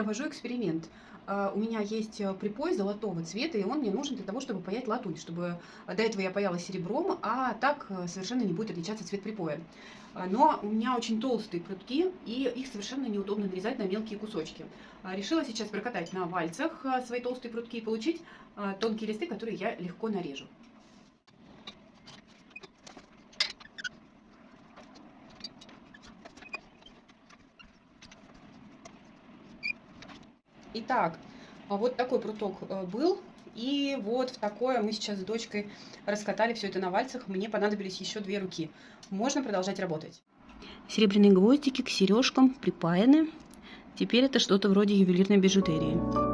провожу эксперимент. У меня есть припой золотого цвета, и он мне нужен для того, чтобы паять латунь, чтобы до этого я паяла серебром, а так совершенно не будет отличаться цвет припоя. Но у меня очень толстые прутки, и их совершенно неудобно нарезать на мелкие кусочки. Решила сейчас прокатать на вальцах свои толстые прутки и получить тонкие листы, которые я легко нарежу. Итак, вот такой пруток был. И вот в такое мы сейчас с дочкой раскатали все это на вальцах. Мне понадобились еще 2 руки. Можно продолжать работать. Серебряные гвоздики к сережкам припаяны. Теперь это что-то вроде ювелирной бижутерии.